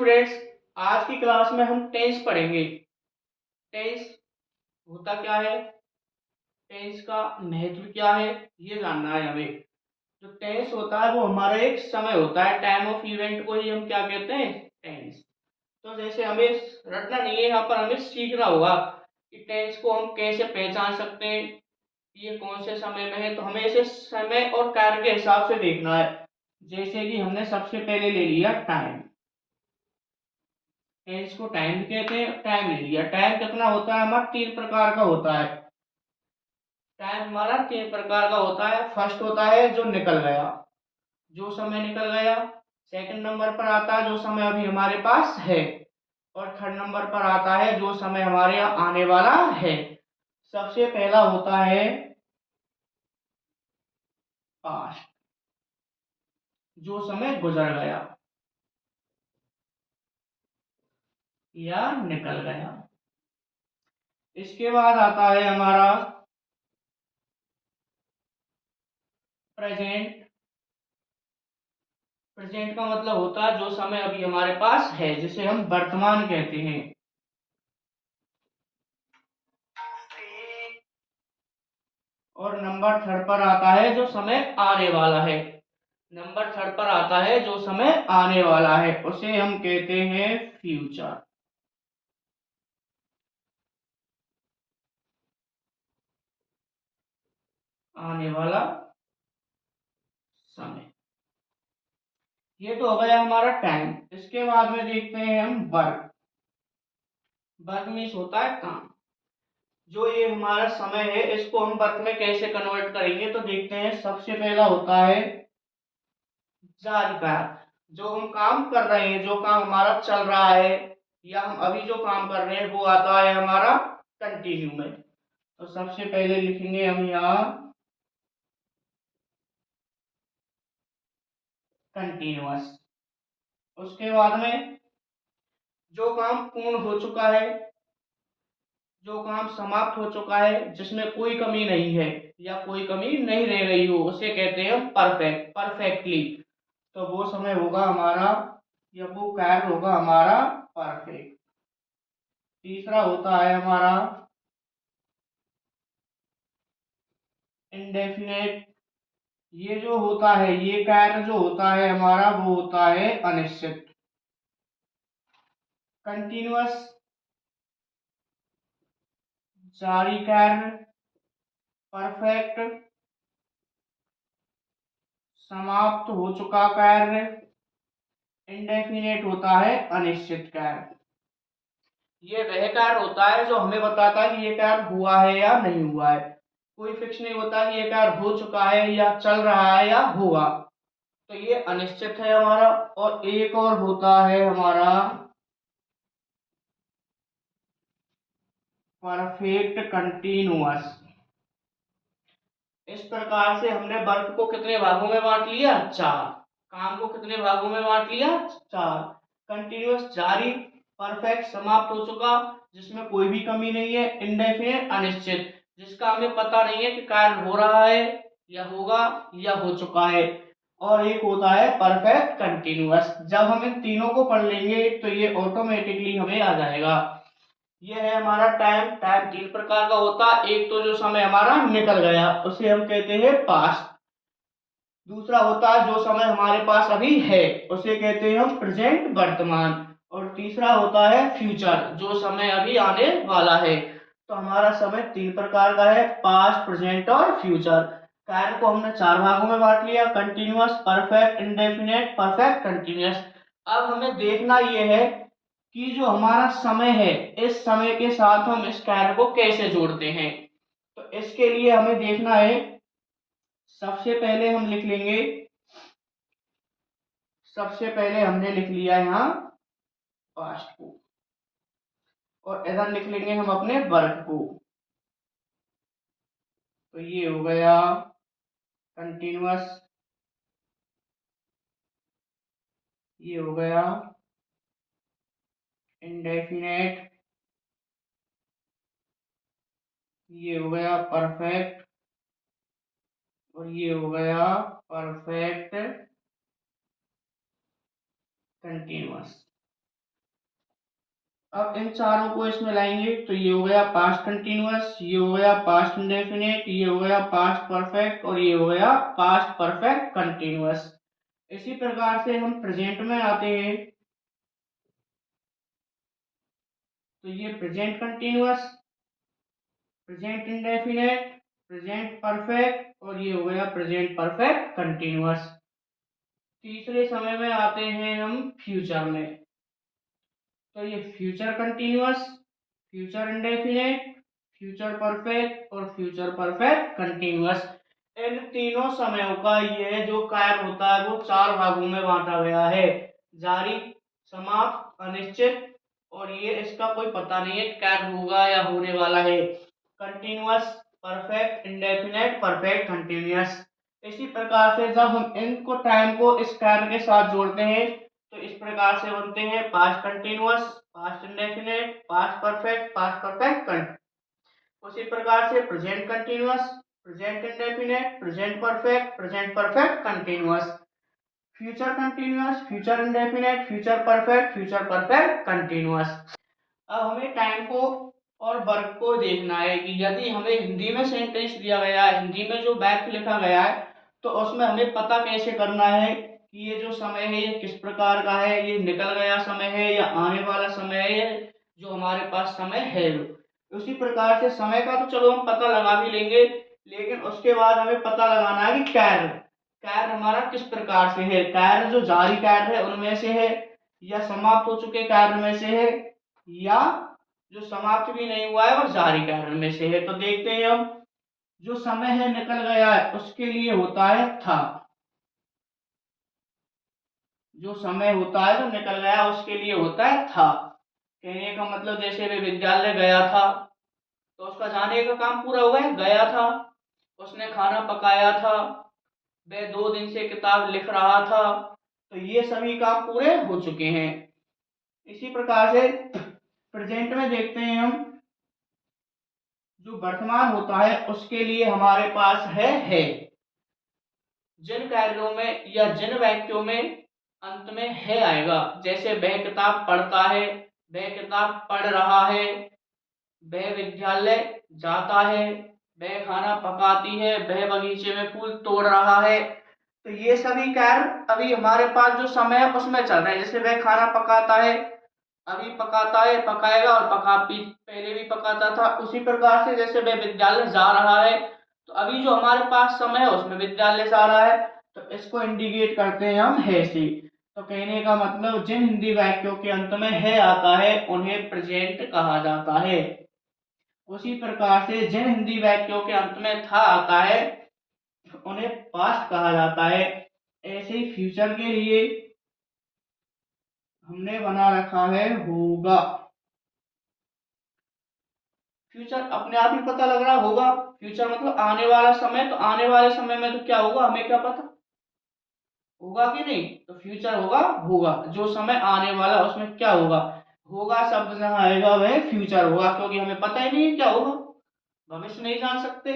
Students, आज की class में हम टेंस पढ़ेंगे। टेंस होता क्या है, टेंस का महत्व क्या है, ये जानना है हमें। जो टेंस होता है वो हमारा एक समय होता है, टाइम ऑफ इवेंट को ही हम क्या कहते हैं, टेंस। तो जैसे हमें रटना नहीं है, यहाँ पर हमें सीखना होगा कि टेंस को हम कैसे पहचान सकते हैं, ये कौन से समय में है। तो हमें इसे समय और कार्य के हिसाब से देखना है। जैसे कि हमने सबसे पहले ले लिया टाइम, टेंस को टाइम भी कहते हैं। टाइम ले लिया, टाइम कितना होता है हमारा, 3 प्रकार का होता है। टाइम हमारा 3 प्रकार का होता है। फर्स्ट होता है जो निकल गया, जो समय निकल गया। सेकंड नंबर पर आता है जो समय अभी हमारे पास है। और थर्ड नंबर पर आता है जो समय हमारे यहाँ आने वाला है। सबसे पहला होता है पास्ट, जो समय गुजर गया या निकल गया। इसके बाद आता है हमारा प्रेजेंट। प्रेजेंट का मतलब होता है जो समय अभी हमारे पास है, जिसे हम वर्तमान कहते हैं। और नंबर थर्ड पर आता है जो समय आने वाला है। नंबर थर्ड पर आता है जो समय आने वाला है, उसे हम कहते हैं फ्यूचर। आने वाला समय। ये तो हो गया हमारा टाइम। इसके बाद में देखते हैं हम वर्क। वर्क मीन्स होता है काम। जो ये हमारा समय है इसको हम वर्क में कैसे कन्वर्ट करेंगे, तो देखते हैं। सबसे पहला होता है जारी कार्य। जो हम काम कर रहे हैं, जो काम हमारा चल रहा है या हम अभी जो काम कर रहे हैं, वो आता है हमारा कंटिन्यू में। तो सबसे पहले लिखेंगे हम यहाँ कंटिन्यूअस। उसके बाद में जो काम पूर्ण हो चुका है, जो काम समाप्त हो चुका है, जिसमें कोई कमी नहीं है या कोई कमी नहीं रह गई हो, उसे कहते हैं हम परफेक्ट, परफेक्टली। तो वो समय होगा हमारा या वो कार्य होगा हमारा परफेक्ट। तीसरा होता है हमारा इंडेफिनेट। ये जो होता है, ये कार्य जो होता है हमारा, वो होता है अनिश्चित। कंटिन्यूअस जारी कार्य, परफेक्ट समाप्त हो चुका कार्य, इंडेफिनेट होता है अनिश्चित कार्य। ये वह कार्य होता है जो हमें बताता है कि ये कार्य हुआ है या नहीं हुआ है। कोई फिक्स नहीं होता कि ये कार्य हो चुका है या चल रहा है या होगा। तो ये अनिश्चित है हमारा। और एक और होता है हमारा परफेक्ट कंटिन्यूअस। इस प्रकार से हमने वर्क को कितने भागों में बांट लिया, 4। काम को कितने भागों में बांट लिया, 4। कंटिन्यूअस जारी, परफेक्ट समाप्त हो चुका जिसमें कोई भी कमी नहीं है, इंडेफिनिट अनिश्चित जिसका हमें पता नहीं है कि कार्य हो रहा है या होगा या हो चुका है। और एक होता है परफेक्ट कंटिन्यूअस। जब हम इन तीनों को पढ़ लेंगे तो ये ऑटोमेटिकली हमें आ जाएगा। ये है हमारा टाइम। टाइम 3 प्रकार का होता है। एक तो जो समय हमारा निकल गया उसे हम कहते हैं पास्ट। दूसरा होता है जो समय हमारे पास अभी है, उसे कहते हैं हम प्रेजेंट, वर्तमान। और तीसरा होता है फ्यूचर, जो समय अभी आने वाला है। तो हमारा समय 3 प्रकार का है, पास्ट, प्रेजेंट और फ्यूचर। कार्य को हमने 4 भागों में बांट लिया, continuous, perfect, indefinite, perfect continuous. अब हमें देखना यह है कि जो हमारा समय है, इस समय के साथ हम इस कार्य को कैसे जोड़ते हैं। तो इसके लिए हमें देखना है। सबसे पहले हम लिख लेंगे, सबसे पहले हमने लिख लिया यहाँ पास्ट को, और इधर लिख लेंगे हम अपने वर्क को। तो ये हो गया कंटिन्यूअस, ये हो गया इंडेफिनेट, ये हो गया परफेक्ट, और ये हो गया परफेक्ट कंटिन्यूअस। अब इन चारों को इसमें लाएंगे तो ये हो गया पास्ट कंटिन्यूअस, ये हो गया पास्ट इंडेफिनिट, ये हो गया पास्ट परफेक्ट और ये हो गया पास्ट परफेक्ट कंटिन्यूअस। इसी प्रकार से हम प्रेजेंट में आते हैं तो ये present continuous, present indefinite, present perfect और ये हो गया प्रेजेंट परफेक्ट कंटिन्यूअस। तीसरे समय में आते हैं हम फ्यूचर में, तो ये future continuous, future indefinite, future perfect और फ्यूचर परफेक्ट कंटिन्यूअस। इन तीनों समयों का यह जो कार्य होता है वो चार भागों में बांटा गया है, जारी, समाप्त, अनिश्चित और ये इसका कोई पता नहीं है कार्य होगा या होने वाला है, continuous, perfect, indefinite, perfect, continuous. इसी प्रकार से जब हम इनको टाइम को इस कार्य के साथ जोड़ते हैं तो इस प्रकार से बनते हैं past continuous, past indefinite, past perfect, past perfect continuous. उसी प्रकार से present continuous, present indefinite, present perfect, present perfect continuous, future continuous, future indefinite, future perfect, future perfect continuous. अब हमें टाइम को और वर्क को देखना है कि यदि हमें हिंदी में सेंटेंस दिया गया है, हिंदी में जो वाक्य लिखा गया है तो उसमें हमें पता कैसे करना है कि ये जो समय है ये किस प्रकार का है, ये निकल गया समय है या आने वाला समय है या जो हमारे पास समय है। उसी प्रकार से समय का तो चलो हम पता लगा भी लेंगे, लेकिन उसके बाद हमें पता लगाना है कि कार्य, कार्य हमारा किस प्रकार से है, कार्य जो जारी कार्य है उनमें से है या समाप्त हो चुके कार्य में से है या जो समाप्त भी नहीं हुआ है वह जारी कार्य में से है। तो देखते हैं हम, जो समय है निकल गया है उसके लिए होता है था, जो समय होता है जो निकल गया उसके लिए होता है था। कहने का मतलब जैसे वे विद्यालय गया था तो उसका जाने का काम पूरा हुआ है, गया था, उसने खाना पकाया था, वह 2 दिन से किताब लिख रहा था, तो ये सभी काम पूरे हो चुके हैं। इसी प्रकार से प्रेजेंट में देखते हैं हम, जो वर्तमान होता है उसके लिए हमारे पास है। जिन कार्यों में या जिन वाक्यों में अंत में है आएगा, जैसे वह किताब पढ़ता है, वह किताब पढ़ रहा है, वह विद्यालय जाता है, वह खाना पकाती है, वह बगीचे में फूल तोड़ रहा है, तो ये सभी कार्य अभी हमारे पास जो समय है उसमें चल रहे हैं। जैसे वह खाना पकाता है, अभी पकाता है, पकाएगा और पका भी पहले भी पकाता था। उसी प्रकार से जैसे वह विद्यालय जा रहा है तो अभी जो हमारे पास समय है उसमें विद्यालय जा रहा है, तो इसको इंडिकेट करते हैं हम है से। तो कहने का मतलब जिन हिंदी वाक्यों के अंत में है आता है उन्हें प्रेजेंट कहा जाता है। उसी प्रकार से जिन हिंदी वाक्यों के अंत में था आता है उन्हें पास्ट कहा जाता है। ऐसे ही फ्यूचर के लिए हमने बना रखा है होगा। फ्यूचर अपने आप ही पता लग रहा होगा, फ्यूचर मतलब आने वाला समय, तो आने वाले समय में तो क्या होगा हमें क्या पता, होगा कि नहीं, तो फ्यूचर होगा, होगा जो समय आने वाला उसमें क्या होगा, होगा शब्द जहां आएगा वह फ्यूचर होगा, क्योंकि हमें पता ही नहीं है क्या होगा, भविष्य नहीं जान सकते।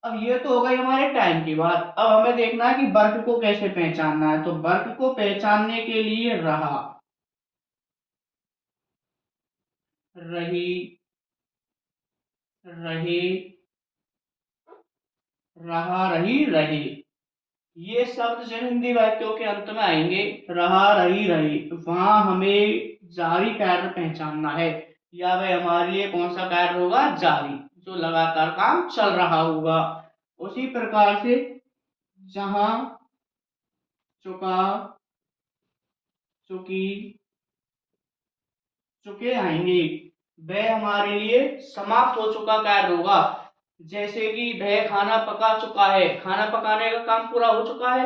अब ये तो हो गई हमारे टाइम की बात। अब हमें देखना है कि वर्क को कैसे पहचानना है, तो वर्क को पहचानने के लिए रहा, रही, रहे, रहा, रही, रहे, ये शब्द जिन हिंदी वाक्यों के अंत में आएंगे, रहा, रही, रही, वहां हमें जारी कार्य पहचानना है, या वह हमारे लिए कौन सा कार्य होगा, जारी, जो लगातार काम चल रहा होगा। उसी प्रकार से जहां, चुका, चुकी, चुके आएंगे, वह हमारे लिए समाप्त हो चुका कार्य होगा। जैसे कि वह खाना पका चुका है, खाना पकाने का काम पूरा हो चुका है,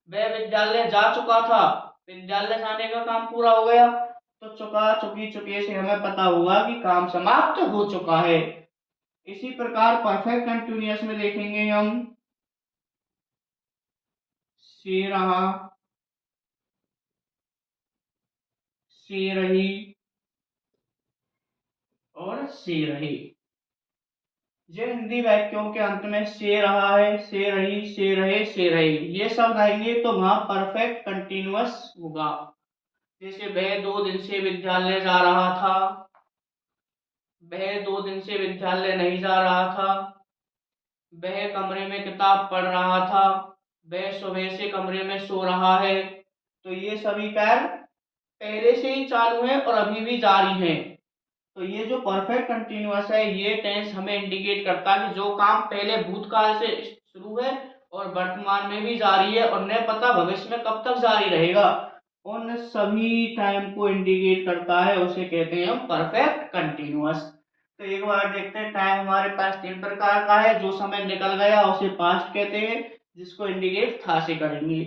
वह विद्यालय जा चुका था, विद्यालय जाने का काम पूरा हो गया, तो चुका, चुकी, चुके से हमें पता होगा कि काम समाप्त हो चुका है। इसी प्रकार परफेक्ट कंटिन्यूअस में देखेंगे हम, से रहा, से रही और से रही। जिन हिंदी वाक्यों के अंत में से रहा है, से रही, से रहे, से रही, ये शब्द आएंगे तो वहां परफेक्ट कंटिन्यूअस होगा। जैसे वह 2 दिन से विद्यालय जा रहा था, वह 2 दिन से विद्यालय नहीं जा रहा था, वह कमरे में किताब पढ़ रहा था, वह सुबह से कमरे में सो रहा है। तो ये सभी कार्य पहले से ही चालू है और अभी भी जारी है। तो ये जो परफेक्ट कंटिन्यूअस है, ये टेंस हमें इंडिकेट करता है कि जो काम पहले भूतकाल से शुरू है और वर्तमान में भी जारी है और न पता भविष्य में कब तक जारी रहेगा, उन सभी टाइम को इंडिकेट करता है, उसे कहते हैं हम परफेक्ट कंटिन्यूअस। तो एक बार देखते हैं, टाइम हमारे पास 3 प्रकार का है। जो समय निकल गया उसे पास्ट कहते हैं, जिसको इंडिकेट था से करेंगे।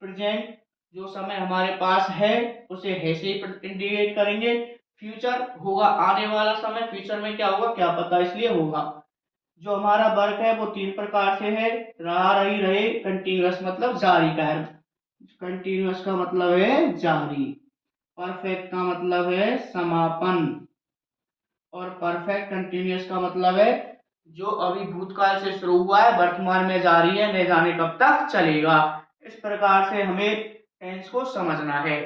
प्रेजेंट, जो समय हमारे पास है उसे है से इंडिकेट करेंगे। फ्यूचर होगा आने वाला समय, फ्यूचर में क्या होगा क्या पता, इसलिए होगा। जो हमारा वर्क है वो 3 प्रकार से है, रहा, रही, रहे। कंटिन्यूअस मतलब जारी का है, कंटिन्यूअस का मतलब है जारी। परफेक्ट का मतलब है समापन, और परफेक्ट कंटिन्यूअस का मतलब है जो अभी भूतकाल से शुरू हुआ है, वर्तमान में जारी है, न जाने कब तक चलेगा। इस प्रकार से हमें टेंस को समझना है।